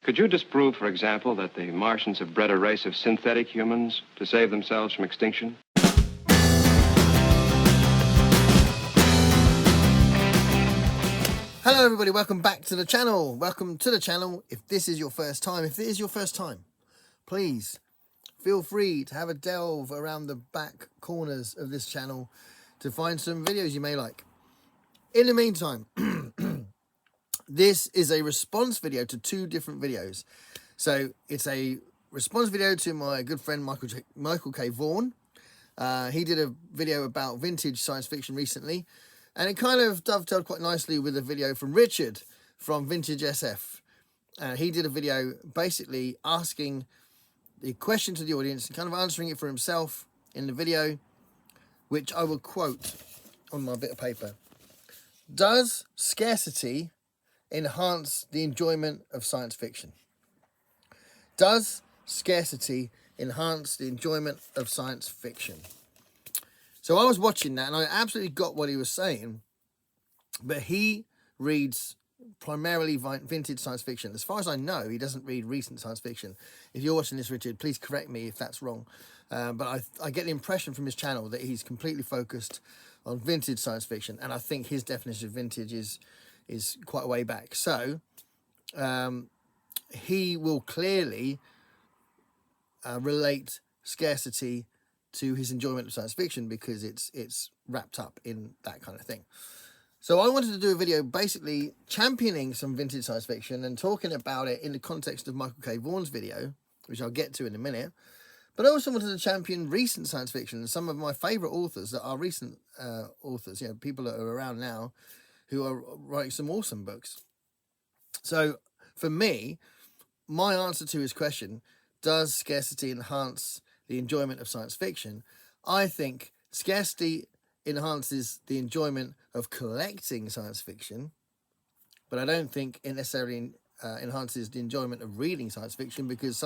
Could you disprove, for example, that the Martians have bred a race of synthetic humans to save themselves from extinction? Hello everybody, welcome back to the channel. Welcome to the channel. If this is your first time, please feel free to have a delve around the back corners of this channel to find some videos you may like. In the meantime, this is a response video to two different videos. So it's a response video to my good friend Michael K Vaughan. He did a video about vintage science fiction recently, and it kind of dovetailed quite nicely with a video from Richard from Vintage SF. He did a video basically asking the question to the audience and kind of answering it for himself in the video, which I will quote on my bit of paper. Does scarcity enhance the enjoyment of science fiction? Does scarcity enhance the enjoyment of science fiction? So I was watching that and I absolutely got what he was saying, but he reads primarily vintage science fiction. As far as I know, he doesn't read recent science fiction. If you're watching this, Richard, please correct me if that's wrong. But I get the impression from his channel that he's completely focused on vintage science fiction, and I think his definition of vintage is quite a way back. So he will clearly relate scarcity to his enjoyment of science fiction because it's wrapped up in that kind of thing. So I wanted to do a video basically championing some vintage science fiction and talking about it in the context of Michael K Vaughan's video, which I'll get to in a minute. But I also wanted to champion recent science fiction and some of my favourite authors that are recent authors, you know, people that are around now who are writing some awesome books. So for me, my answer to his question, does scarcity enhance the enjoyment of science fiction? I think scarcity enhances the enjoyment of collecting science fiction, but I don't think it necessarily enhances the enjoyment of reading science fiction, because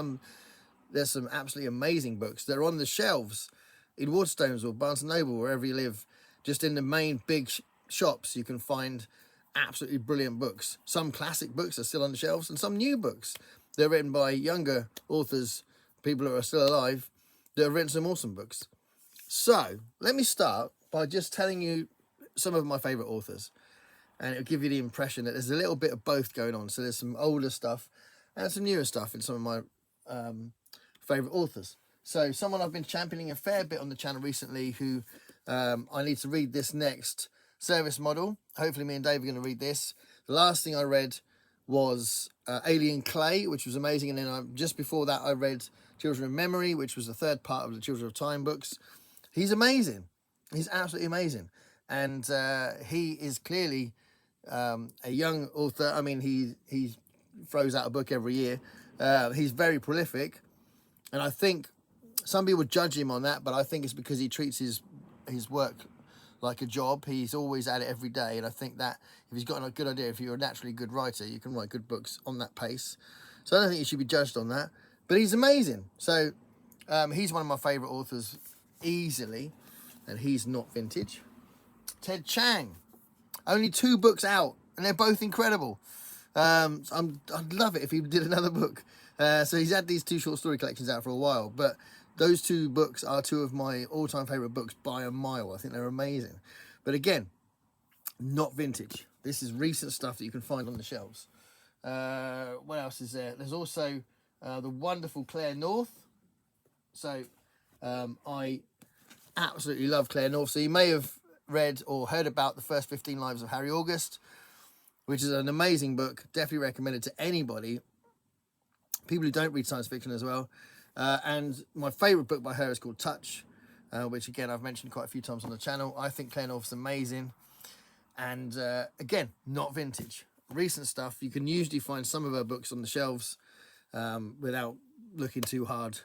there's some absolutely amazing books that are on the shelves in Waterstones or Barnes & Noble, wherever you live. Just in the main big shops, you can find absolutely brilliant books. Some classic books are still on the shelves, and some new books. They're written by younger authors, people who are still alive, that have written some awesome books. So let me start by just telling you some of my favourite authors, and it'll give you the impression that there's a little bit of both going on. So there's some older stuff and some newer stuff in some of my favourite authors. So someone I've been championing a fair bit on the channel recently, who I need to read this next, Service Model. Hopefully me and Dave are going to read this. The last thing I read was Alien Clay, which was amazing, and then just before that I read Children of Memory, which was the third part of the Children of Time books. He's amazing. He's absolutely amazing. And he is clearly a young author. I mean, he throws out a book every year. He's very prolific. And I think some people judge him on that, but I think it's because he treats his work like a job. He's always at it every day. And I think that if he's got a good idea, if you're a naturally good writer, you can write good books on that pace. So I don't think you should be judged on that. But he's amazing. So he's one of my favourite authors easily. And he's not vintage. Ted Chiang. Only 2 books out, and they're both incredible. I'd love it if he did another book. So he's had these 2 short story collections out for a while, but those 2 books are 2 of my all-time favourite books by a mile. I think they're amazing. But again, not vintage. This is recent stuff that you can find on the shelves. What else is there? There's also the wonderful Claire North. So I absolutely love Claire North. So you may have read or heard about The First 15 Lives of Harry August, which is an amazing book. Definitely recommended to anybody. People who don't read science fiction as well. And my favourite book by her is called Touch, which again I've mentioned quite a few times on the channel. I think Claire North's amazing. And again, not vintage. Recent stuff. You can usually find some of her books on the shelves without looking too hard.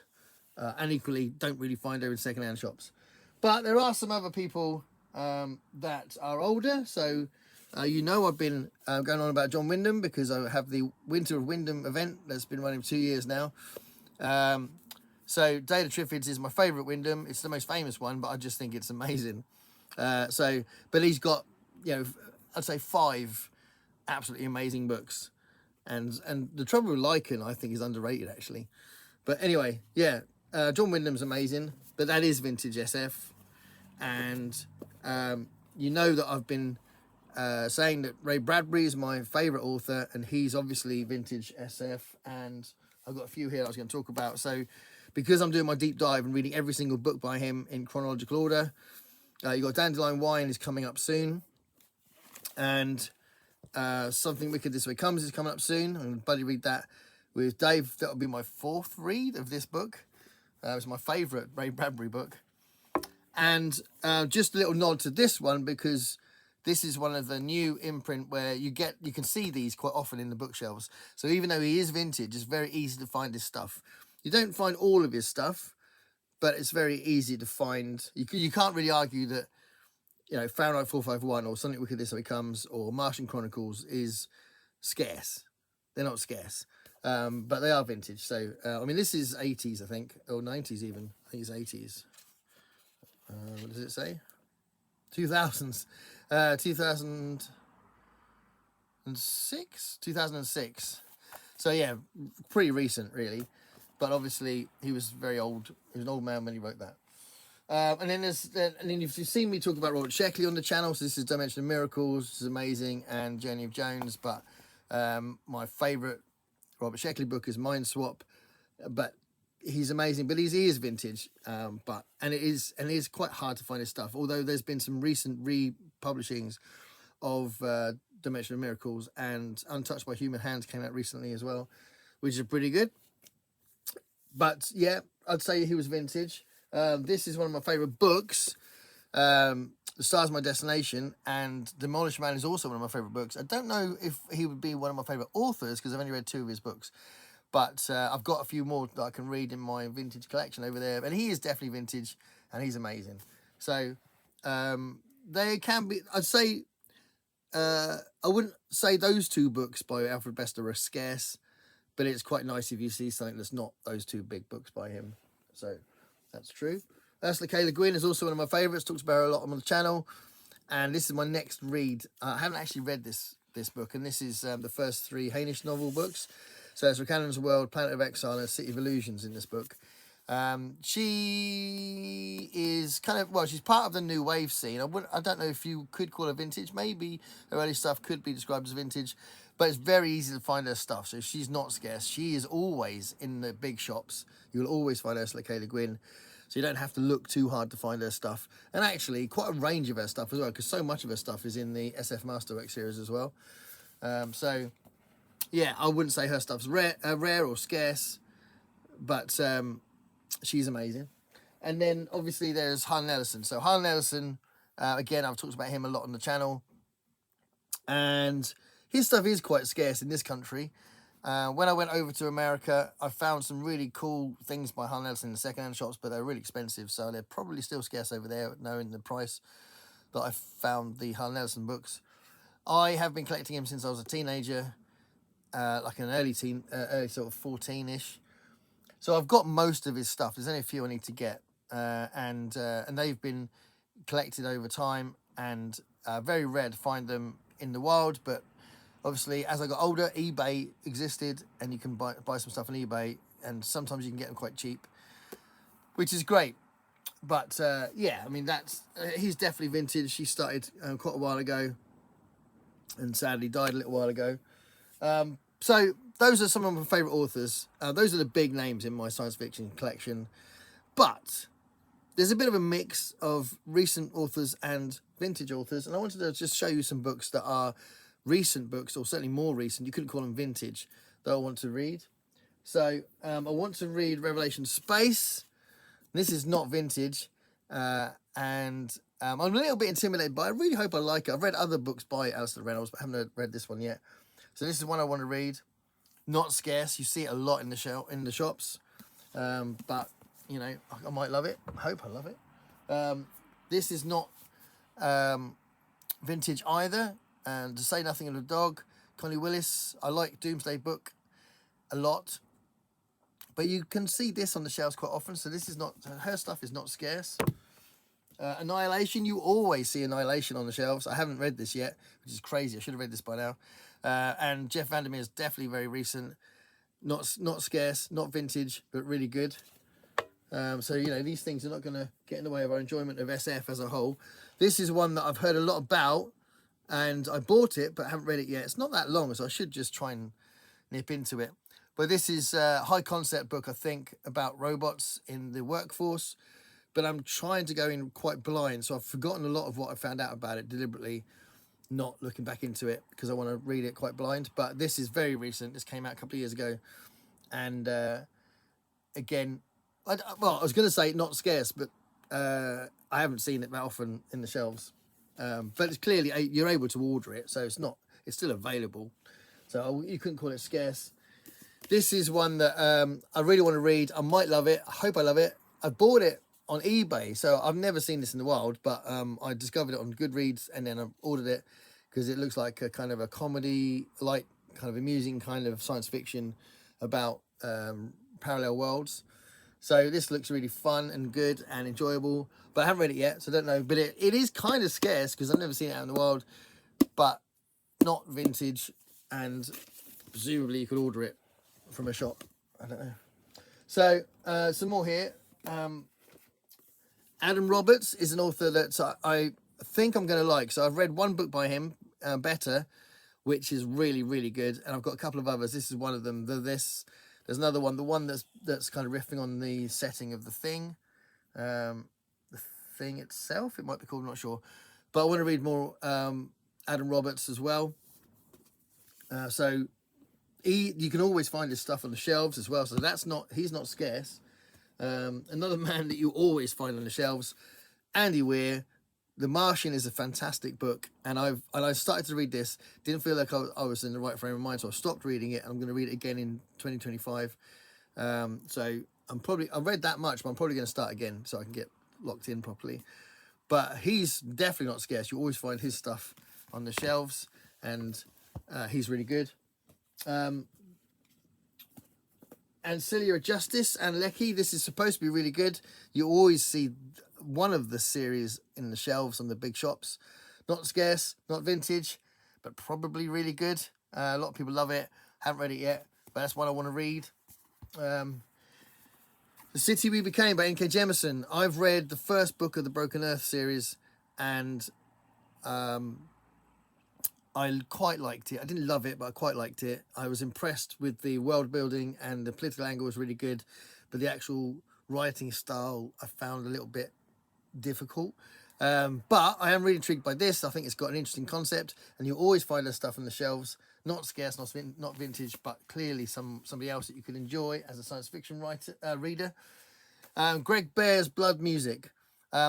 And equally, don't really find her in second-hand shops. But there are some other people that are older. So, you know, I've been going on about John Wyndham because I have the Winter of Wyndham event that's been running for 2 years now. So, Day of the Triffids is my favourite Wyndham. It's the most famous one, but I just think it's amazing. But he's got, you know, I'd say 5 absolutely amazing books. And the trouble with Lycan, I think, is underrated actually. But anyway, yeah, John Wyndham's amazing, but that is vintage SF. And you know that I've been saying that Ray Bradbury is my favourite author, and he's obviously vintage SF. And I've got a few here that I was going to talk about. So because I'm doing my deep dive and reading every single book by him in chronological order, you've got Dandelion Wine is coming up soon. And Something Wicked This Way Comes is coming up soon. I'm going to buddy read that with Dave. That'll be my 4th read of this book. It's my favourite Ray Bradbury book. And just a little nod to this one, because this is one of the new imprint where you can see these quite often in the bookshelves. So even though he is vintage, it's very easy to find his stuff. You don't find all of his stuff, but it's very easy to find. You can't really argue that, Fahrenheit 451 or Something Wicked This Way Comes or Martian Chronicles is scarce. They're not scarce, but they are vintage. So, this is 80s, I think, or 90s even. I think it's 80s. What does it say? 2000s. 2006. So, yeah, pretty recent, really. But obviously, he was very old. He was an old man when he wrote that. And then you've seen me talk about Robert Sheckley on the channel. So this is Dimension of Miracles, which is amazing, and Journey of Jones. But my favourite Robert Sheckley book is Mind Swap. But he's amazing. But he is vintage. And it is quite hard to find his stuff. Although there's been some recent republishings of Dimension of Miracles, and Untouched by Human Hands came out recently as well, which is pretty good. But yeah, I'd say he was vintage. This is one of my favourite books. The Stars My Destination, and Demolished Man is also one of my favourite books. I don't know if he would be one of my favourite authors because I've only read 2 of his books. But I've got a few more that I can read in my vintage collection over there. And he is definitely vintage, and he's amazing. So they can be, I'd say, I wouldn't say those 2 books by Alfred Bester are scarce, but it's quite nice if you see something that's not those 2 big books by him. So that's true. Ursula K. Le Guin is also one of my favourites. Talks about her a lot on the channel. And this is my next read. I haven't actually read this book, and this is the first 3 Hainish novel books. So it's Ricannon's World, Planet of Exile, and City of Illusions in this book. She is she's part of the new wave scene. I don't know if you could call her vintage. Maybe her early stuff could be described as vintage, but it's very easy to find her stuff. So she's not scarce. She is always in the big shops. You will always find Ursula K. Le Guin. So you don't have to look too hard to find her stuff. And actually, quite a range of her stuff as well, because so much of her stuff is in the SF Masterwork series as well. So, yeah, I wouldn't say her stuff's rare or scarce, but she's amazing. And then, obviously, there's Harlan Ellison. So Harlan Ellison, again, I've talked about him a lot on the channel. And his stuff is quite scarce in this country. When I went over to America, I found some really cool things by Harlan Ellison in the second-hand shops, but they're really expensive, so they're probably still scarce over there, knowing the price that I found the Harlan Ellison books. I have been collecting him since I was a teenager, like an early sort of 14-ish. So I've got most of his stuff. There's only a few I need to get, and they've been collected over time, and very rare to find them in the wild, but obviously, as I got older, eBay existed, and you can buy some stuff on eBay, and sometimes you can get them quite cheap, which is great. But yeah, he's definitely vintage. He started quite a while ago, and sadly died a little while ago. So those are some of my favourite authors. Those are the big names in my science fiction collection. But there's a bit of a mix of recent authors and vintage authors, and I wanted to just show you some books that are recent books, or certainly more recent, you couldn't call them vintage, that I want to read. So I want to read Revelation Space. This is not vintage, and I'm a little bit intimidated, but I really hope I like it. I've read other books by Alistair Reynolds, but I haven't read this one yet. So this is one I want to read. Not scarce. You see it a lot in the shops, but I might love it. I hope I love it. This is not vintage either. And To Say Nothing of the Dog, Connie Willis. I like Doomsday Book a lot, but you can see this on the shelves quite often. So this is not, her stuff is not scarce. Annihilation, you always see Annihilation on the shelves. I haven't read this yet, which is crazy. I should have read this by now. And Jeff Vandermeer is definitely very recent. Not scarce, not vintage, but really good. So, you know, these things are not going to get in the way of our enjoyment of SF as a whole. This is one that I've heard a lot about, and I bought it, but haven't read it yet. It's not that long, so I should just try and nip into it. But this is a high concept book, I think, about robots in the workforce. But I'm trying to go in quite blind, so I've forgotten a lot of what I found out about it deliberately, not looking back into it because I want to read it quite blind. But this is very recent. This came out a couple of years ago. And again, I was going to say not scarce, but I haven't seen it that often in the shelves. But it's clearly, you're able to order it, so it's still available. So you couldn't call it scarce. This is one that I really want to read. I might love it. I hope I love it. I bought it on eBay, so I've never seen this in the wild, but I discovered it on Goodreads, and then I ordered it because it looks like a kind of a comedy, like kind of amusing kind of science fiction about parallel worlds. So this looks really fun and good and enjoyable, but I haven't read it yet, so I don't know. But it is kind of scarce because I've never seen it out in the wild, but not vintage, and presumably you could order it from a shop. I don't know. So some more here. Adam Roberts is an author that I think I'm going to like. So I've read one book by him, Better, which is really, really good. And I've got a couple of others. This is one of them. There's another one. The one that's kind of riffing on the setting of The Thing. The Thing itself, it might be called, I'm not sure. But I want to read more Adam Roberts as well. So you can always find his stuff on the shelves as well. So he's not scarce. Another man that you always find on the shelves, Andy Weir. The Martian is a fantastic book, and I started to read this. Didn't feel like I was in the right frame of mind, so I stopped reading it. And I'm going to read it again in 2025. So I've read that much, but I'm probably going to start again so I can get locked in properly. But he's definitely not scarce. You always find his stuff on the shelves, and he's really good. Ancilia Justice and Lecky. This is supposed to be really good. You always see one of the series in the shelves on the big shops. Not scarce, not vintage, but probably really good. A lot of people love it. Haven't read it yet, but that's one I want to read. The City We Became by N.K. Jemisin. I've read the first book of the Broken Earth series, and I quite liked it. I didn't love it, but I quite liked it. I was impressed with the world building, and the political angle was really good, but the actual writing style I found a little bit difficult. But I am really intrigued by this. I think it's got an interesting concept, and you always find this stuff on the shelves. Not scarce, not vintage, but clearly somebody else that you could enjoy as a science fiction reader. Greg Bear's Blood Music.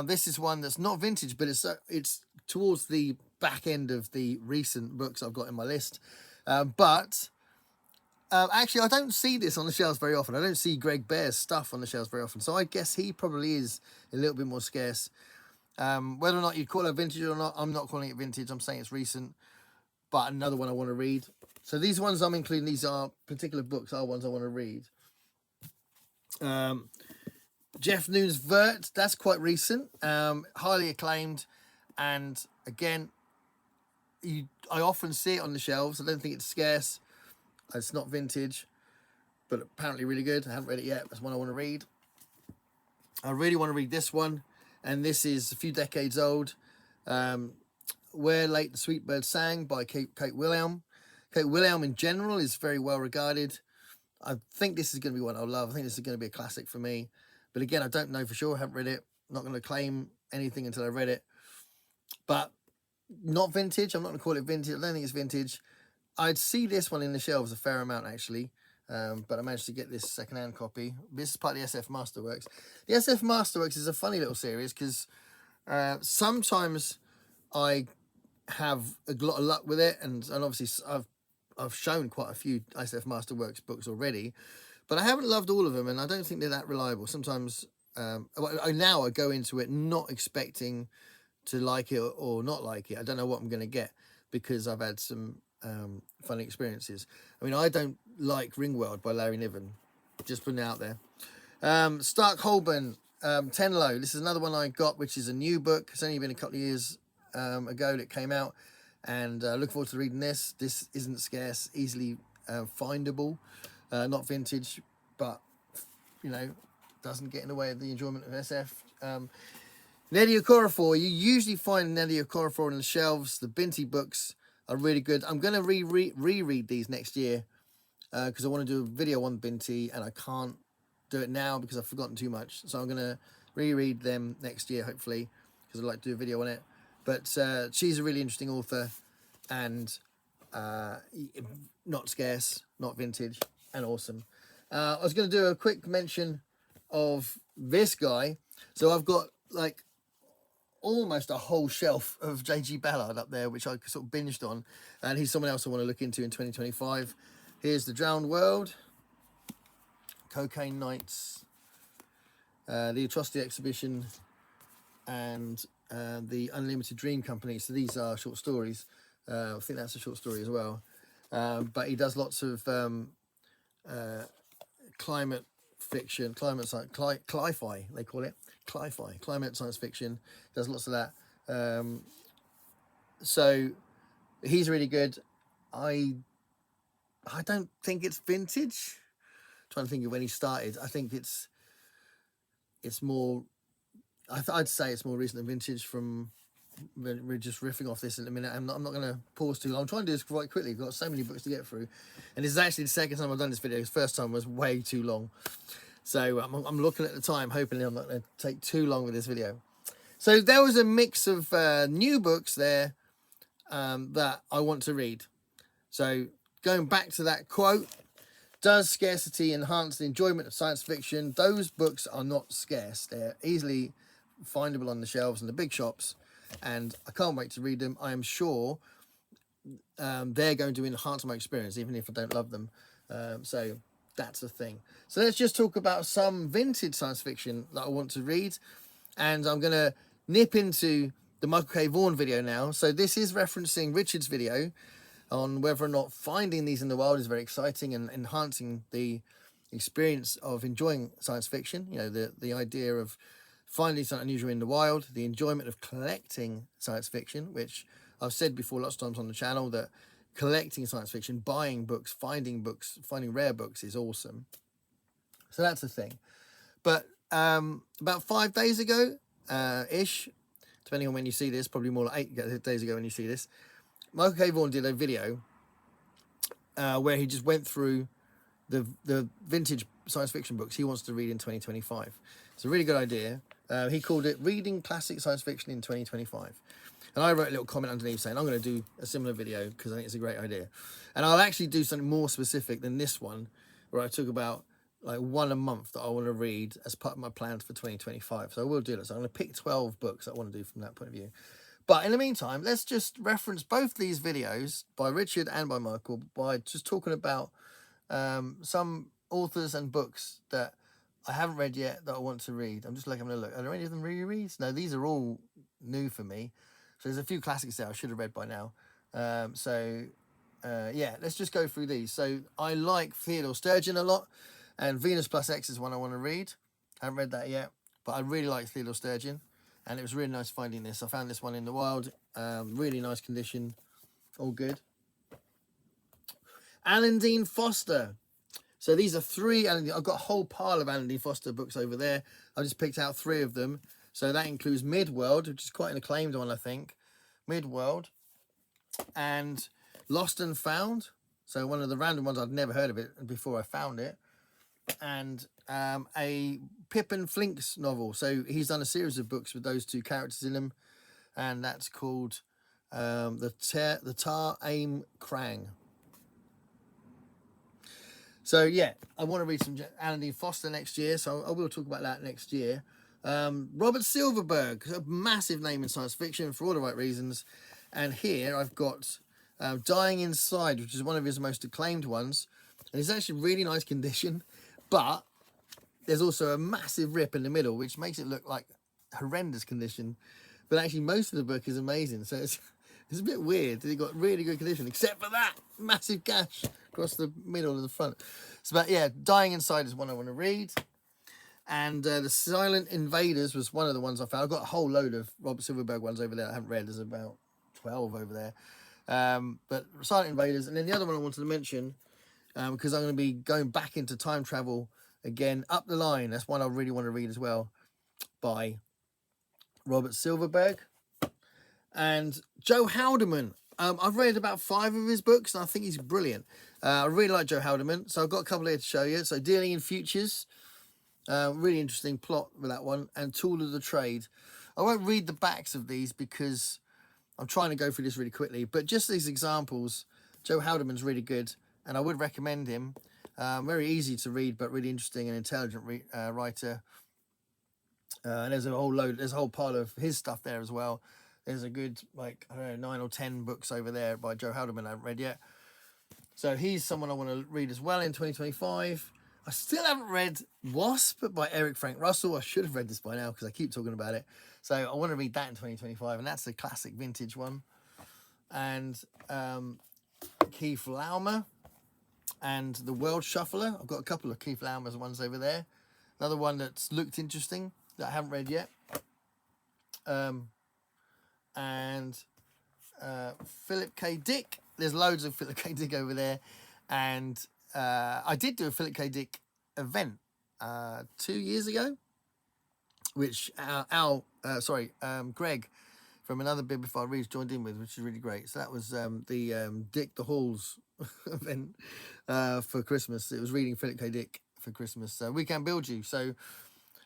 This is one that's not vintage, but it's towards the back end of the recent books I've got in my list. But actually, I don't see this on the shelves very often. I don't see Greg Bear's stuff on the shelves very often. So I guess he probably is a little bit more scarce. Whether or not you'd call it vintage or not, I'm not calling it vintage. I'm saying it's recent. But another one I want to read. So these ones I'm including, these are particular books, are ones I want to read. Jeff Noon's Vert, that's quite recent, highly acclaimed, and again, I often see it on the shelves. I don't think it's scarce. It's not vintage, but apparently really good. I haven't read it yet. That's one I want to read. I really want to read this one, and this is a few decades old. Where Late the Sweet Bird Sang by Kate Wilhelm. Kate Wilhelm in general is very well regarded. I think this is going to be one I'll love. I think this is going to be a classic for me. But again, I don't know for sure. I haven't read it. I'm not going to claim anything until I've read it. But not vintage. I'm not going to call it vintage. I don't think it's vintage. I'd see this one in the shelves a fair amount, actually. But I managed to get this second-hand copy. This is part of the SF Masterworks. The SF Masterworks is a funny little series because sometimes I have a lot of luck with it, and obviously I've shown quite a few SF Masterworks books already, but I haven't loved all of them, and I don't think they're that reliable. Sometimes now I go into it not expecting to like it or not like it. I don't know what I'm going to get because I've had some funny experiences. I mean, I don't like Ringworld by Larry Niven, just putting it out there. Stark Holborn, Tenlo. This is another one I got, which is a new book. It's only been a couple of years ago that it came out. and look forward to reading this. This isn't scarce, easily findable, not vintage, but you know, doesn't get in the way of the enjoyment of SF. Nnedi Okorafor, you usually find Nnedi Okorafor on the shelves. The Binti books are really good. I'm going to reread these next year because I want to do a video on Binti, and I can't do it now because I've forgotten too much. So I'm going to reread them next year, hopefully, because I'd like to do a video on it. But she's a really interesting author, and not scarce, not vintage, and awesome. I was going to do a quick mention of this guy. So I've got like almost a whole shelf of J.G. Ballard up there, which I sort of binged on, and he's someone else I want to look into in 2025. Here's The Drowned World, Cocaine Nights, The Atrocity Exhibition, and The Unlimited Dream Company. So these are short stories. I think that's a short story as well. But he does lots of climate fiction, climate science, cli-fi, they call it. Cli-fi, climate science fiction, does lots of that. So he's really good. I don't think it's vintage. I'm trying to think of when he started. I think it's more. I'd say it's more recent than vintage. From we're just riffing off this in a minute. I'm not going to pause too long. I'm trying to do this quite quickly. We've got so many books to get through, and this is actually the second time I've done this video. The first time was way too long. So I'm looking at the time, hoping I'm not going to take too long with this video. So there was a mix of new books there that I want to read. So going back to that quote, does scarcity enhance the enjoyment of science fiction? Those books are not scarce. They're easily findable on the shelves in the big shops, and I can't wait to read them. I am sure they're going to enhance my experience, even if I don't love them. So that's the thing. So let's just talk about some vintage science fiction that I want to read. And I'm going to nip into the Michael K Vaughan video now. So this is referencing Richard's video on whether or not finding these in the wild is very exciting and enhancing the experience of enjoying science fiction. You know, the idea of finding something unusual in the wild, the enjoyment of collecting science fiction, which I've said before lots of times on the channel, that collecting science fiction, buying books, finding rare books is awesome. So that's the thing. But about 5 days ago, ish, depending on when you see this, probably more like 8 days ago when you see this, Michael K Vaughan did a video where he just went through the vintage science fiction books he wants to read in 2025. It's a really good idea. He called it Reading Classic Science Fiction in 2025. And I wrote a little comment underneath saying I'm going to do a similar video because I think it's a great idea. And I'll actually do something more specific than this one, where I talk about like one a month that I want to read as part of my plans for 2025. So I will do that. So I'm going to pick 12 books that I want to do from that point of view. But in the meantime, let's just reference both these videos by Richard and by Michael by just talking about some authors and books that I haven't read yet that I want to read. I'm just having a look. Are there any of them rereads? No, these are all new for me. So there's a few classics there I should have read by now. Yeah, let's just go through these. So I like Theodore Sturgeon a lot, and Venus Plus X is one I want to read. I haven't read that yet, but I really like Theodore Sturgeon, and it was really nice finding this. I found this one in the wild, really nice condition, all good. Alan Dean Foster. So these are three, and I've got a whole pile of Alan Dean Foster books over there. I just picked out 3 of them. So that includes Midworld, which is quite an acclaimed one, I think. Midworld. And Lost and Found. So one of the random ones, I'd never heard of it before I found it. And a Pippin Flinks novel. So he's done a series of books with those 2 characters in them. And that's called the Tar Aim Krang. So yeah, I want to read some Alan Dean Foster next year, so I will talk about that next year. Robert Silverberg, a massive name in science fiction for all the right reasons. And here I've got Dying Inside, which is one of his most acclaimed ones. And it's actually really nice condition, but there's also a massive rip in the middle, which makes it look like horrendous condition. But actually most of the book is amazing, so it's a bit weird. It got really good condition, except for that massive gash across the middle and the front. So, but yeah, Dying Inside is one I want to read. And The Silent Invaders was one of the ones I found. I've got a whole load of Robert Silverberg ones over there I haven't read. There's about 12 over there. But Silent Invaders. And then the other one I wanted to mention, because I'm going to be going back into time travel again, Up the Line. That's one I really want to read as well, by Robert Silverberg. And Joe Haldeman. I've read about 5 of his books, and I think he's brilliant. I really like Joe Haldeman, so I've got a couple here to show you. So Dealing in Futures, really interesting plot with that one, and Tool of the Trade. I won't read the backs of these because I'm trying to go through this really quickly, but just these examples, Joe Haldeman's really good, and I would recommend him. Very easy to read, but really interesting and intelligent writer. And there's a whole pile of his stuff there as well. There's a good, like, I don't know, 9 or 10 books over there by Joe Haldeman I haven't read yet. So he's someone I want to read as well in 2025. I still haven't read Wasp by Eric Frank Russell. I should have read this by now because I keep talking about it. So I want to read that in 2025, and that's a classic vintage one. And Keith Laumer and The World Shuffler. I've got a couple of Keith Laumer's ones over there. Another one that's looked interesting that I haven't read yet. And Philip K. Dick. There's loads of Philip K. Dick over there. And I did do a Philip K. Dick event 2 years ago, which Greg from Another Bib Before I Read joined in with, which is really great. So that was the Dick the Halls event for Christmas. It was reading Philip K. Dick for Christmas. We Can Build You. So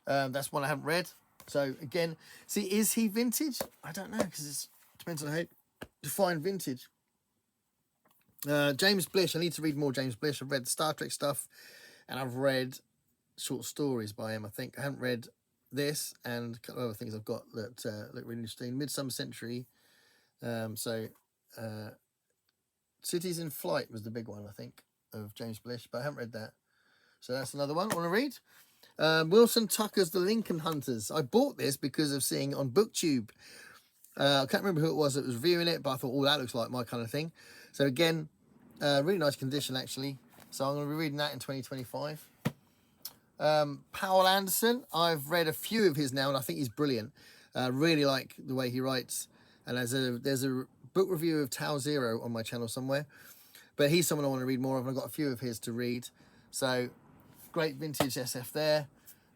that's one I haven't read. So again, see, is he vintage? I don't know, because it depends on how you define vintage. James Blish. I need to read more James Blish. I've read Star Trek stuff, and I've read short stories by him. I think I haven't read this, and a couple of other things I've got that look really interesting. Midsummer Century. Cities in Flight was the big one, I think, of James Blish, but I haven't read that. So that's another one I want to read. Wilson Tucker's The Lincoln Hunters. I bought this because of seeing on BookTube. I can't remember who it was that was reviewing it, but I thought, oh, that looks like my kind of thing. So again, really nice condition, actually. So I'm going to be reading that in 2025. Powell Anderson. I've read a few of his now, and I think he's brilliant. Really like the way he writes. And there's a book review of Tau Zero on my channel somewhere. But he's someone I want to read more of, and I've got a few of his to read. So great vintage SF there.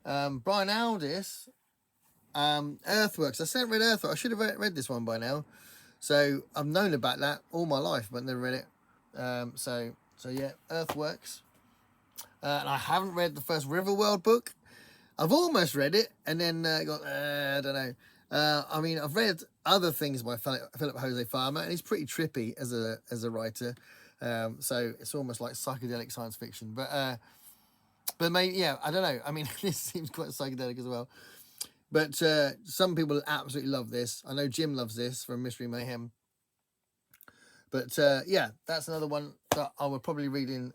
Brian Aldiss, Earthworks. I still haven't read Earthworks. I should have read this one by now. So I've known about that all my life, but never read it. So yeah, Earthworks. And I haven't read the first Riverworld book. I've almost read it, and then I don't know. I mean, I've read other things by Philip Jose Farmer, and he's pretty trippy as a writer. So it's almost like psychedelic science fiction. But maybe, yeah, I don't know. I mean, this seems quite psychedelic as well. But some people absolutely love this. I know Jim loves this from Mystery Mayhem. But yeah, that's another one that I would probably read in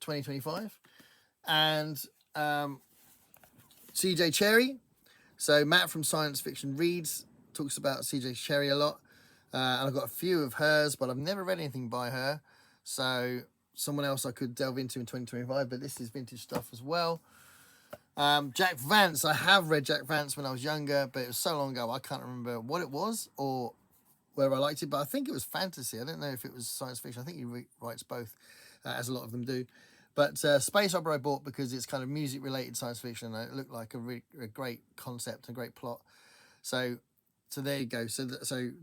2025. And CJ Cherry. So Matt from Science Fiction Reads talks about CJ Cherry a lot. And I've got a few of hers, but I've never read anything by her. So someone else I could delve into in 2025, but this is vintage stuff as well. Jack Vance. I have read Jack Vance when I was younger, but it was so long ago I can't remember what it was or where I liked it, but I think it was fantasy. I don't know if it was science fiction. I think he writes both, as a lot of them do. But Space Opera I bought because it's kind of music-related science fiction, and it looked like a great concept, a great plot. So there you go. So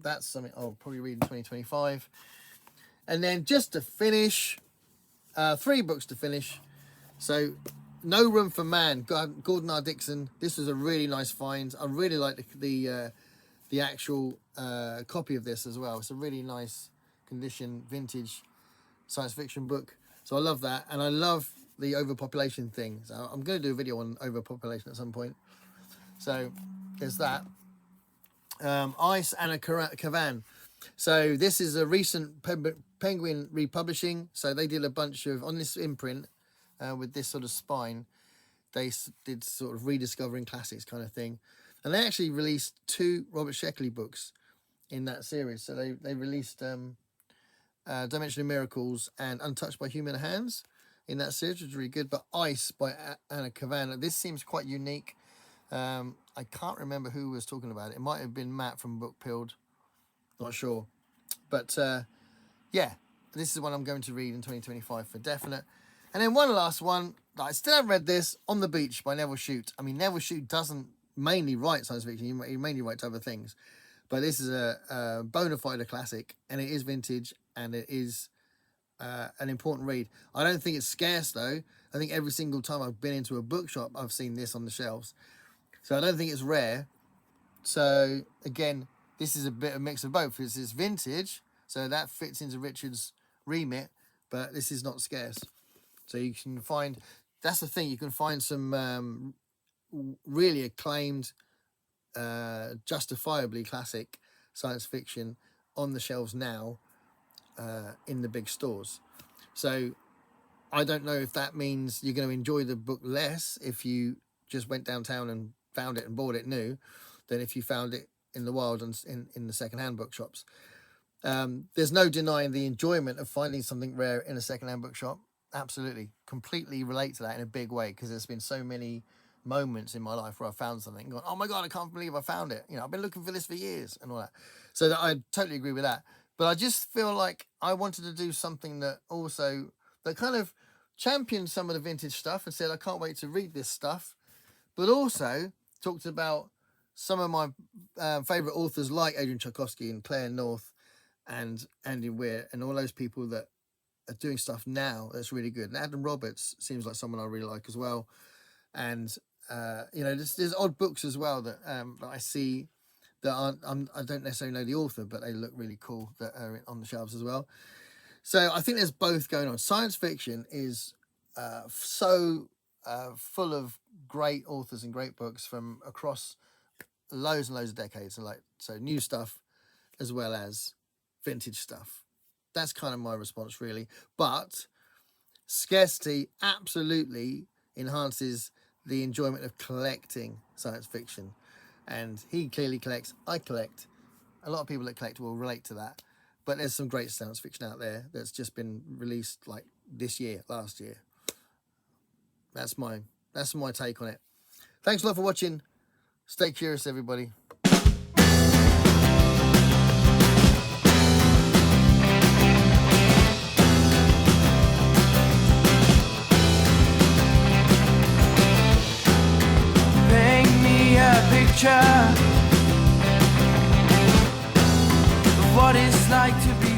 that's something I'll probably read in 2025. And then just to finish, 3 books to finish. So No Room for Man, Gordon R. Dixon. This was a really nice find. I really like the actual copy of this as well. It's a really nice condition, vintage science fiction book. So I love that, and I love the overpopulation thing. So I'm going to do a video on overpopulation at some point. So there's that. Ice Anna Kavan. So this is a recent Penguin republishing. So they did a bunch of, on this imprint, with this sort of spine, they did sort of rediscovering classics kind of thing. And they actually released 2 Robert Sheckley books in that series. So they released Dimension of Miracles and Untouched by Human Hands in that series, which was really good. But Ice by Anna Kavan. This seems quite unique. I can't remember who was talking about it. It might have been Matt from Book Pilled. Not sure. But yeah, this is one I'm going to read in 2025 for definite. And then one last one, I still haven't read this, On the Beach by Neville Shute. I mean, Neville Shute doesn't mainly write science fiction, he mainly writes other things. But this is a bona fide classic, and it is vintage, and it is an important read. I don't think it's scarce, though. I think every single time I've been into a bookshop, I've seen this on the shelves. So I don't think it's rare. So, again, this is a bit of a mix of both. It's vintage, so that fits into Richard's remit, but this is not scarce. So you can find, that's the thing, you can find some really acclaimed, justifiably classic science fiction on the shelves now in the big stores. So I don't know if that means you're going to enjoy the book less if you just went downtown and found it and bought it new than if you found it in the wild and in the secondhand bookshops. There's no denying the enjoyment of finding something rare in a secondhand bookshop. Absolutely, completely relate to that in a big way, because there's been so many moments in my life where I found something and gone, oh my God, I can't believe I found it. You know, I've been looking for this for years and all that. So that I totally agree with that. But I just feel like I wanted to do something that kind of championed some of the vintage stuff and said, I can't wait to read this stuff. But also talked about some of my favourite authors like Adrian Tchaikovsky and Claire North and Andy Weir and all those people that are doing stuff now that's really good. And Adam Roberts seems like someone I really like as well. And there's odd books as well that I see that I don't necessarily know the author, but they look really cool that are on the shelves as well. So I think there's both going on. Science fiction is so full of great authors and great books from across loads and loads of decades, and so new stuff as well as vintage stuff. That's kind of my response, really. But scarcity absolutely enhances the enjoyment of collecting science fiction. And he clearly collects, I collect. A lot of people that collect will relate to that. But there's some great science fiction out there that's just been released like this year, last year. That's my take on it. Thanks a lot for watching. Stay curious, everybody. Picture of what it's like to be